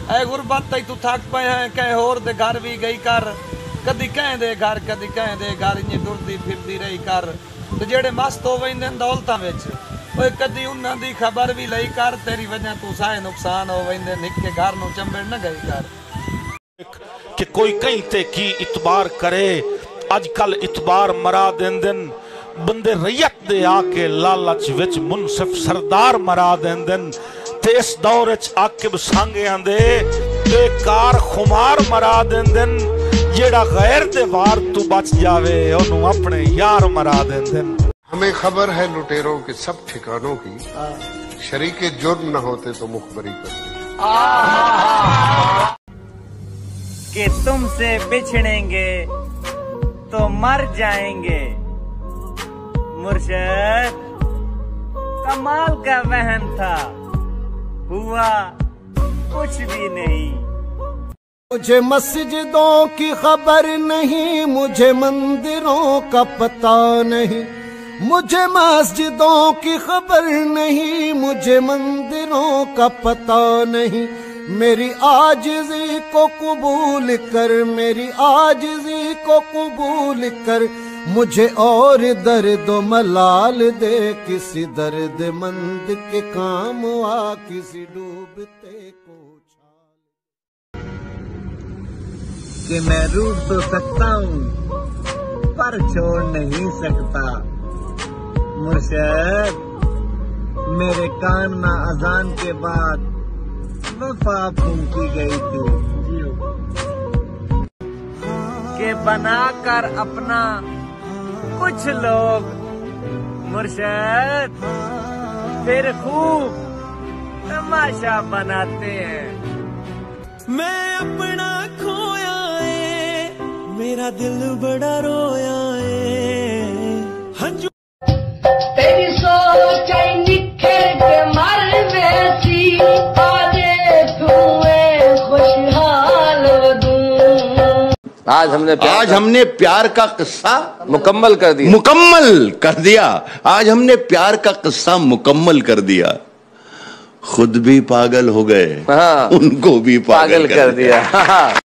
ऐ गुरबत तू थक पे है कह होर दे घर भी गई कर कदी कह दे घर कदी कह दे घर इं टुरदी फिरदी रही कर ते जेड़े मस्त हो वेंदे दौलतां विच ओए कदी उन्हां दी खबर भी लई कर तेरी वजह तू सारे नुकसान हो वेंदे निक्के घर नूं चंबड़ न गई कर कि कोई कहीं ते की इतबार करे अजकल इतबार मरा देंदन बंदे रैयत दे आके लालच विच मुनसिफ सरदार मरा देंदन ते इस दौर च आके सांगियां दे बेकार खुमार मरा देंदन जेड़ा गैर दे वार तू बच जावे ओनू अपने यार मरा देंदन। हमें खबर है लुटेरों के सब ठिकानों की, शरीके जुर्म न होते तो मुखबरी करते कि तुमसे बिछड़ेंगे तो मर जाएंगे। मुर्शद कमाल का वहन था, हुआ कुछ भी नहीं। मुझे मस्जिदों की खबर नहीं, मुझे मंदिरों का पता नहीं, मुझे मस्जिदों की खबर नहीं, मुझे मंदिरों का पता नहीं। मेरी आजिज़ी को कबूल कर, मेरी आजिज़ी को कबूल कर, मुझे और दर्द मलाल दे, किसी दर्दमंद के काम आ, किसी डूबते को छाल। कि मैं रूठ तो सकता हूँ पर छोड़ नहीं सकता। मुर्शद मेरे कान में अजान के बाद वफा फूंकी गई थी कि बनाकर अपना कुछ लोग मुर्शद फिर खूब तमाशा बनाते हैं। मैं अपना खोया है, मेरा दिल बड़ा रोया है। हंजू तेरी सोच निखर के मर वैसी, आजे धुएं खुशहाल दूं। आज हमने प्यार का किस्सा मुकम्मल कर दिया। आज हमने प्यार का किस्सा मुकम्मल कर दिया। खुद भी पागल हो गए, हाँ, उनको भी पागल कर दिया।